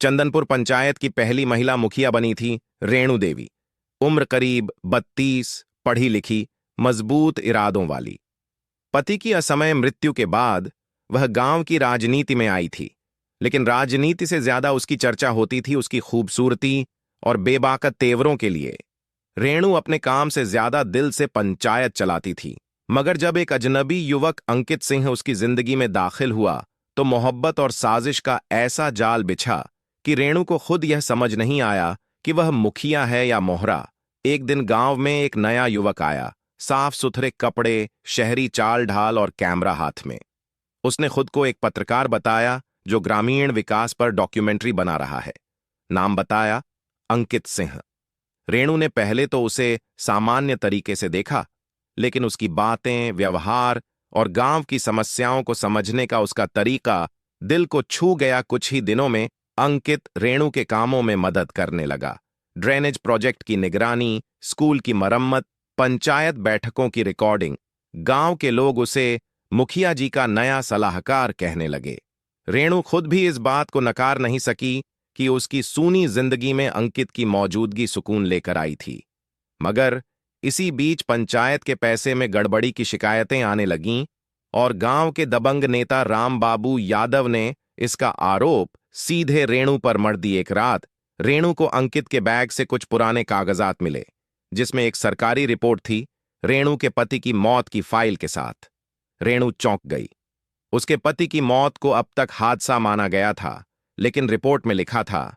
चंदनपुर पंचायत की पहली महिला मुखिया बनी थी रेणु देवी। उम्र करीब 32, पढ़ी लिखी, मजबूत इरादों वाली। पति की असमय मृत्यु के बाद वह गांव की राजनीति में आई थी, लेकिन राजनीति से ज्यादा उसकी चर्चा होती थी उसकी खूबसूरती और बेबाकत तेवरों के लिए। रेणु अपने काम से ज्यादा दिल से पंचायत चलाती थी। मगर जब एक अजनबी युवक अंकित सिंह उसकी जिंदगी में दाखिल हुआ तो मोहब्बत और साजिश का ऐसा जाल बिछा कि रेणु को खुद यह समझ नहीं आया कि वह मुखिया है या मोहरा। एक दिन गांव में एक नया युवक आया, साफ सुथरे कपड़े, शहरी चाल ढाल और कैमरा हाथ में। उसने खुद को एक पत्रकार बताया जो ग्रामीण विकास पर डॉक्यूमेंट्री बना रहा है। नाम बताया अंकित सिंह। रेणु ने पहले तो उसे सामान्य तरीके से देखा, लेकिन उसकी बातें, व्यवहार और गांव की समस्याओं को समझने का उसका तरीका दिल को छू गया। कुछ ही दिनों में अंकित रेणु के कामों में मदद करने लगा। ड्रेनेज प्रोजेक्ट की निगरानी, स्कूल की मरम्मत, पंचायत बैठकों की रिकॉर्डिंग। गांव के लोग उसे मुखिया जी का नया सलाहकार कहने लगे। रेणु खुद भी इस बात को नकार नहीं सकी कि उसकी सूनी जिंदगी में अंकित की मौजूदगी सुकून लेकर आई थी। मगर इसी बीच पंचायत के पैसे में गड़बड़ी की शिकायतें आने लगीं और गांव के दबंग नेता राम बाबू यादव ने इसका आरोप सीधे रेणु पर मढ़ दी। एक रात रेणु को अंकित के बैग से कुछ पुराने कागजात मिले, जिसमें एक सरकारी रिपोर्ट थी रेणु के पति की मौत की फाइल के साथ। रेणु चौंक गई। उसके पति की मौत को अब तक हादसा माना गया था, लेकिन रिपोर्ट में लिखा था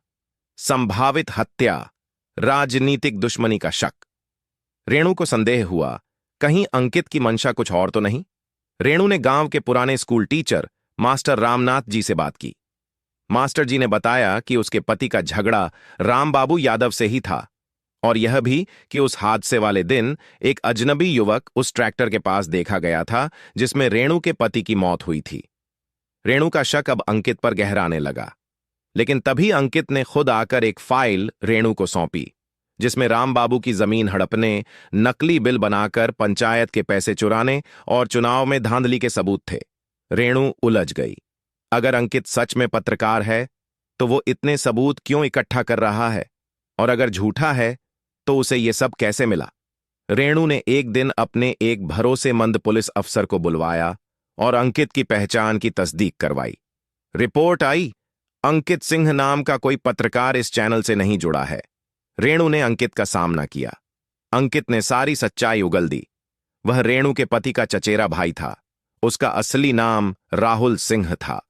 संभावित हत्या, राजनीतिक दुश्मनी का शक। रेणु को संदेह हुआ, कहीं अंकित की मंशा कुछ और तो नहीं। रेणु ने गांव के पुराने school teacher master Ramnath ji से बात की। मास्टर जी ने बताया कि उसके पति का झगड़ा राम बाबू यादव से ही था, और यह भी कि उस हादसे वाले दिन एक अजनबी युवक उस ट्रैक्टर के पास देखा गया था जिसमें रेणु के पति की मौत हुई थी। रेणु का शक अब अंकित पर गहराने लगा, लेकिन तभी अंकित ने खुद आकर एक फाइल रेणु को सौंपी, जिसमें राम बाबू की जमीन हड़पने, नकली बिल बनाकर पंचायत के पैसे चुराने और चुनाव में धांधली के सबूत थे। रेणु उलझ गई। अगर अंकित सच में पत्रकार है तो वो इतने सबूत क्यों इकट्ठा कर रहा है, और अगर झूठा है तो उसे ये सब कैसे मिला। रेणु ने एक दिन अपने एक भरोसेमंद पुलिस अफसर को बुलवाया और अंकित की पहचान की तस्दीक करवाई। रिपोर्ट आई, अंकित सिंह नाम का कोई पत्रकार इस चैनल से नहीं जुड़ा है। रेणु ने अंकित का सामना किया। अंकित ने सारी सच्चाई उगल दी। वह रेणु के पति का चचेरा भाई था। उसका असली नाम राहुल सिंह था।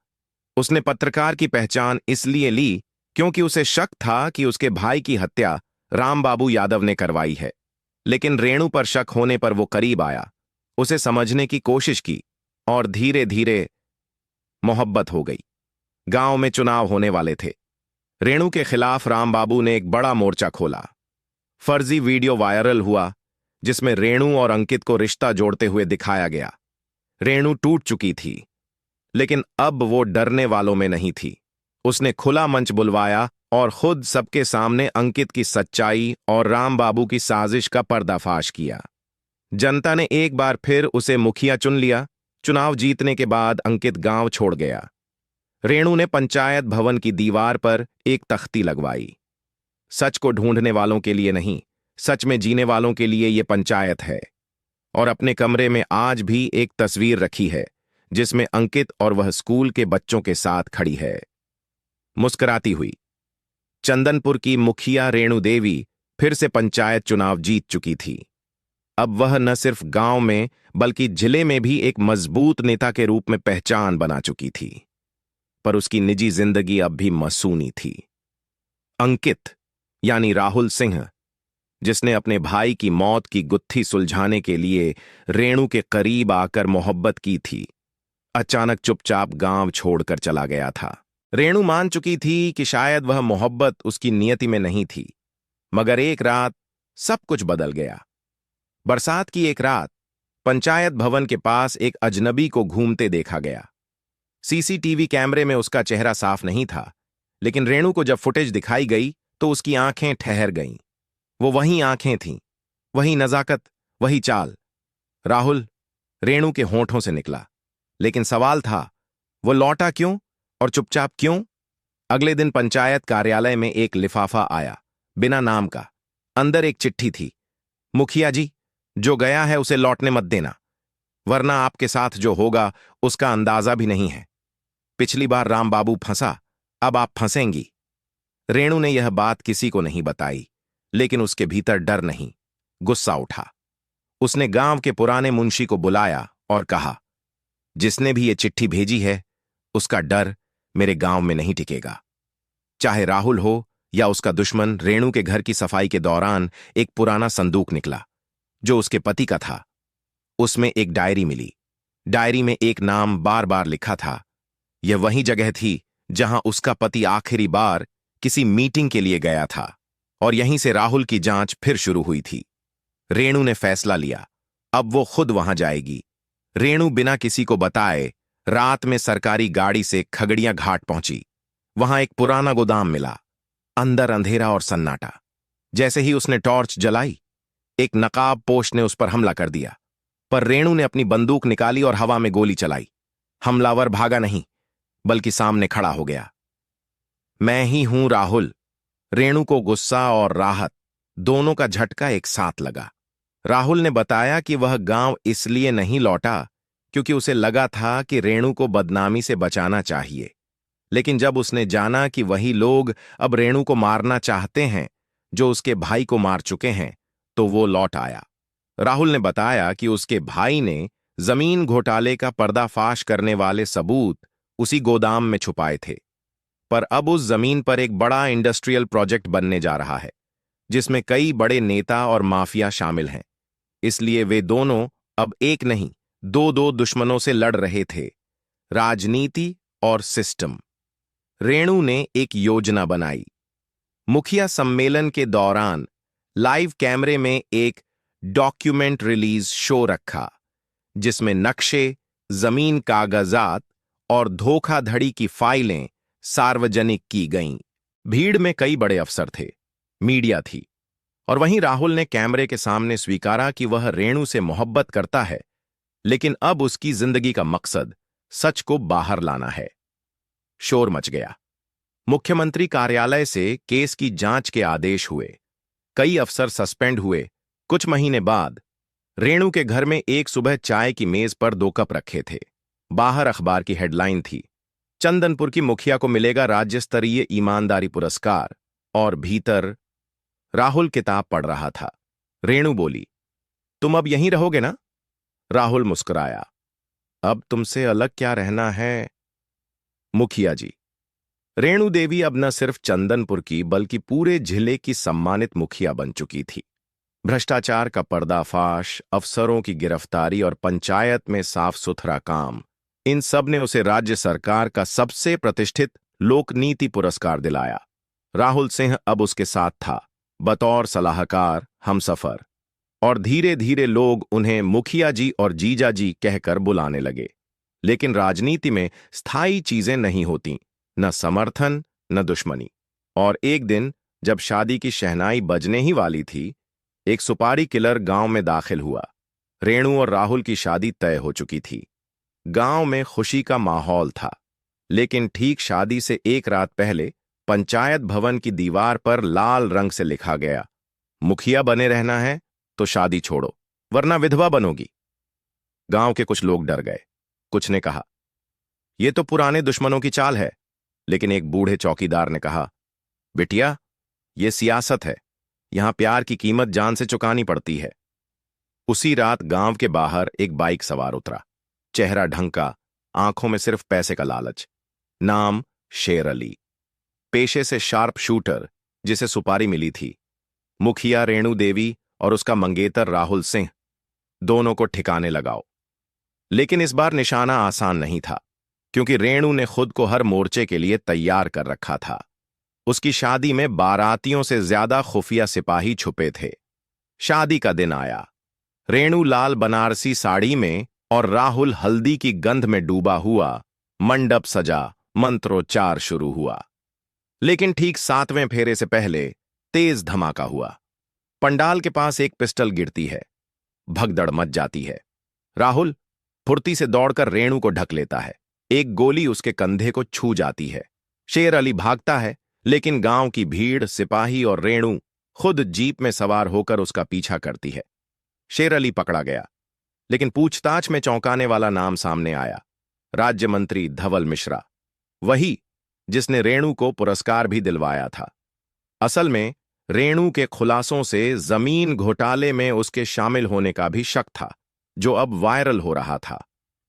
उसने पत्रकार की पहचान इसलिए ली क्योंकि उसे शक था कि उसके भाई की हत्या राम बाबू यादव ने करवाई है। लेकिन रेणु पर शक होने पर वो करीब आया, उसे समझने की कोशिश की, और धीरे धीरे मोहब्बत हो गई। गांव में चुनाव होने वाले थे। रेणु के खिलाफ राम बाबू ने एक बड़ा मोर्चा खोला। फर्जी वीडियो वायरल हुआ जिसमें रेणु और अंकित को रिश्ता जोड़ते हुए दिखाया गया। रेणु टूट चुकी थी, लेकिन अब वो डरने वालों में नहीं थी। उसने खुला मंच बुलवाया और खुद सबके सामने अंकित की सच्चाई और राम बाबू की साजिश का पर्दाफाश किया। जनता ने एक बार फिर उसे मुखिया चुन लिया। चुनाव जीतने के बाद अंकित गांव छोड़ गया। रेणु ने पंचायत भवन की दीवार पर एक तख्ती लगवाई। सच को ढूंढने वालों के लिए नहीं, सच में जीने वालों के लिए ये पंचायत है। और अपने कमरे में आज भी एक तस्वीर रखी है जिसमें अंकित और वह स्कूल के बच्चों के साथ खड़ी है, मुस्कुराती हुई। चंदनपुर की मुखिया रेणु देवी फिर से पंचायत चुनाव जीत चुकी थी। अब वह न सिर्फ गांव में बल्कि जिले में भी एक मजबूत नेता के रूप में पहचान बना चुकी थी। पर उसकी निजी जिंदगी अब भी मासूमी थी। अंकित यानी राहुल सिंह, जिसने अपने भाई की मौत की गुत्थी सुलझाने के लिए रेणु के करीब आकर मोहब्बत की थी, अचानक चुपचाप गांव छोड़कर चला गया था। रेणु मान चुकी थी कि शायद वह मोहब्बत उसकी नियति में नहीं थी। मगर एक रात सब कुछ बदल गया। बरसात की एक रात पंचायत भवन के पास एक अजनबी को घूमते देखा गया। सीसीटीवी कैमरे में उसका चेहरा साफ नहीं था, लेकिन रेणु को जब फुटेज दिखाई गई तो उसकी आंखें ठहर गईं। वो वही आंखें थीं, वही नजाकत, वही चाल। राहुल, रेणु के होंठों से निकला। लेकिन सवाल था, वो लौटा क्यों और चुपचाप क्यों? अगले दिन पंचायत कार्यालय में एक लिफाफा आया, बिना नाम का। अंदर एक चिट्ठी थी। मुखिया जी, जो गया है उसे लौटने मत देना, वरना आपके साथ जो होगा उसका अंदाजा भी नहीं है। पिछली बार राम बाबू फंसा, अब आप फंसेंगी। रेणु ने यह बात किसी को नहीं बताई, लेकिन उसके भीतर डर नहीं, गुस्सा उठा। उसने गांव के पुराने मुंशी को बुलाया और कहा, जिसने भी ये चिट्ठी भेजी है उसका डर मेरे गांव में नहीं टिकेगा। चाहे राहुल हो या उसका दुश्मन। रेणु के घर की सफाई के दौरान एक पुराना संदूक निकला, जो उसके पति का था। उसमें एक डायरी मिली। डायरी में एक नाम बार बार लिखा था। यह वही जगह थी जहां उसका पति आखिरी बार किसी मीटिंग के लिए गया था, और यहीं से राहुल की जांच फिर शुरू हुई थी। रेणु ने फैसला लिया, अब वो खुद वहां जाएगी। रेणु बिना किसी को बताए रात में सरकारी गाड़ी से खगड़िया घाट पहुंची। वहां एक पुराना गोदाम मिला, अंदर अंधेरा और सन्नाटा। जैसे ही उसने टॉर्च जलाई, एक नकाबपोश ने उस पर हमला कर दिया, पर रेणु ने अपनी बंदूक निकाली और हवा में गोली चलाई। हमलावर भागा नहीं, बल्कि सामने खड़ा हो गया। मैं ही हूं राहुल। रेणु को गुस्सा और राहत दोनों का झटका एक साथ लगा। राहुल ने बताया कि वह गांव इसलिए नहीं लौटा क्योंकि उसे लगा था कि रेणु को बदनामी से बचाना चाहिए, लेकिन जब उसने जाना कि वही लोग अब रेणु को मारना चाहते हैं जो उसके भाई को मार चुके हैं, तो वो लौट आया। राहुल ने बताया कि उसके भाई ने जमीन घोटाले का पर्दाफाश करने वाले सबूत उसी गोदाम में छुपाए थे, पर अब उस जमीन पर एक बड़ा इंडस्ट्रियल प्रोजेक्ट बनने जा रहा है, जिसमें कई बड़े नेता और माफिया शामिल हैं। इसलिए वे दोनों अब एक नहीं, दो दो दुश्मनों से लड़ रहे थे, राजनीति और सिस्टम। रेणु ने एक योजना बनाई। मुखिया सम्मेलन के दौरान लाइव कैमरे में एक डॉक्यूमेंट रिलीज शो रखा, जिसमें नक्शे, जमीन कागजात और धोखाधड़ी की फाइलें सार्वजनिक की गईं। भीड़ में कई बड़े अफसर थे, मीडिया थी, और वहीं राहुल ने कैमरे के सामने स्वीकारा कि वह रेणु से मोहब्बत करता है, लेकिन अब उसकी जिंदगी का मकसद सच को बाहर लाना है। शोर मच गया। मुख्यमंत्री कार्यालय से केस की जांच के आदेश हुए। कई अफसर सस्पेंड हुए। कुछ महीने बाद रेणु के घर में एक सुबह चाय की मेज पर 2 कप रखे थे। बाहर अखबार की हेडलाइन थी, चंदनपुर की मुखिया को मिलेगा राज्य स्तरीय ईमानदारी पुरस्कार, और भीतर राहुल किताब पढ़ रहा था। रेणु बोली, तुम अब यहीं रहोगे ना? राहुल मुस्कुराया, अब तुमसे अलग क्या रहना है मुखिया जी। रेणु देवी अब न सिर्फ चंदनपुर की बल्कि पूरे जिले की सम्मानित मुखिया बन चुकी थी। भ्रष्टाचार का पर्दाफाश, अफसरों की गिरफ्तारी और पंचायत में साफ सुथरा काम, इन सब ने उसे राज्य सरकार का सबसे प्रतिष्ठित लोकनीति पुरस्कार दिलाया। राहुल सिंह अब उसके साथ था, बतौर सलाहकार, हमसफर, और धीरे धीरे लोग उन्हें मुखिया जी और जीजा जी कहकर बुलाने लगे। लेकिन राजनीति में स्थायी चीजें नहीं होती, न समर्थन न दुश्मनी। और एक दिन जब शादी की शहनाई बजने ही वाली थी, एक सुपारी किलर गांव में दाखिल हुआ। रेणु और राहुल की शादी तय हो चुकी थी। गांव में खुशी का माहौल था, लेकिन ठीक शादी से एक रात पहले पंचायत भवन की दीवार पर लाल रंग से लिखा गया, मुखिया बने रहना है तो शादी छोड़ो, वरना विधवा बनोगी। गांव के कुछ लोग डर गए। कुछ ने कहा, यह तो पुराने दुश्मनों की चाल है, लेकिन एक बूढ़े चौकीदार ने कहा, बिटिया, यह सियासत है, यहां प्यार की कीमत जान से चुकानी पड़ती है। उसी रात गांव के बाहर एक बाइक सवार उतरा, चेहरा ढंका, आंखों में सिर्फ पैसे का लालच। नाम शेर अली, पेशे से शार्प शूटर, जिसे सुपारी मिली थी। मुखिया रेणु देवी और उसका मंगेतर राहुल सिंह, दोनों को ठिकाने लगाओ। लेकिन इस बार निशाना आसान नहीं था, क्योंकि रेणु ने खुद को हर मोर्चे के लिए तैयार कर रखा था। उसकी शादी में बारातियों से ज्यादा खुफिया सिपाही छुपे थे। शादी का दिन आया। रेणु लाल बनारसी साड़ी में और राहुल हल्दी की गंध में डूबा हुआ। मंडप सजा, मंत्रोच्चार शुरू हुआ। लेकिन ठीक 7वें फेरे से पहले तेज धमाका हुआ। पंडाल के पास एक पिस्टल गिरती है, भगदड़ मच जाती है। राहुल फुर्ती से दौड़कर रेणु को ढक लेता है। एक गोली उसके कंधे को छू जाती है शेर अली भागता है, लेकिन गांव की भीड़, सिपाही और रेणु खुद जीप में सवार होकर उसका पीछा करती है। शेर अली पकड़ा गया, लेकिन पूछताछ में चौंकाने वाला नाम सामने आया। राज्य मंत्री धवल मिश्रा, वही जिसने रेणु को पुरस्कार भी दिलवाया था। असल में रेणु के खुलासों से जमीन घोटाले में उसके शामिल होने का भी शक था, जो अब वायरल हो रहा था।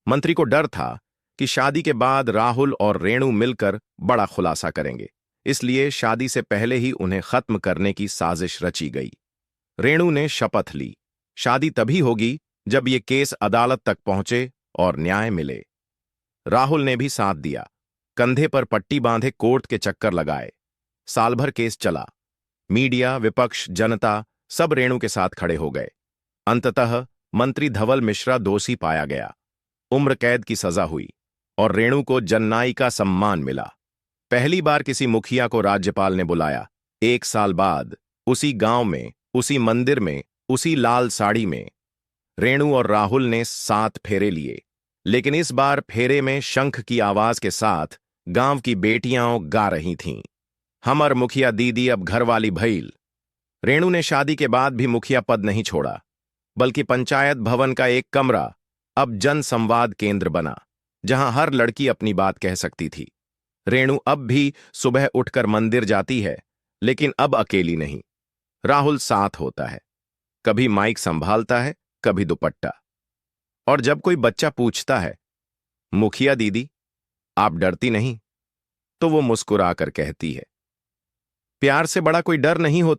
मंत्री को डर था कि शादी के बाद राहुल और रेणु मिलकर बड़ा खुलासा करेंगे, इसलिए शादी से पहले ही उन्हें खत्म करने की साजिश रची गई। रेणु ने शपथ ली, शादी तभी होगी जब ये केस अदालत तक पहुंचे और न्याय मिले। राहुल ने भी साथ दिया, कंधे पर पट्टी बांधे कोर्ट के चक्कर लगाए। साल भर केस चला। मीडिया, विपक्ष, जनता सब रेणु के साथ खड़े हो गए। अंततः मंत्री धवल मिश्रा दोषी पाया गया। उम्र कैद की सजा हुई और रेणु को जननाई का सम्मान मिला। पहली बार किसी मुखिया को राज्यपाल ने बुलाया। 1 साल बाद उसी गांव में, उसी मंदिर में, उसी लाल साड़ी में रेणु और राहुल ने 7 फेरे लिए, लेकिन इस बार फेरे में शंख की आवाज के साथ गांव की बेटियां गा रही थीं, हमर मुखिया दीदी अब घरवाली भइल। रेणु ने शादी के बाद भी मुखिया पद नहीं छोड़ा, बल्कि पंचायत भवन का एक कमरा अब जन संवाद केंद्र बना, जहां हर लड़की अपनी बात कह सकती थी। रेणु अब भी सुबह उठकर मंदिर जाती है, लेकिन अब अकेली नहीं। राहुल साथ होता है, कभी माइक संभालता है, कभी दुपट्टा। और जब कोई बच्चा पूछता है, मुखिया दीदी आप डरती नहीं, तो वो मुस्कुराकर कहती है, प्यार से बड़ा कोई डर नहीं होता।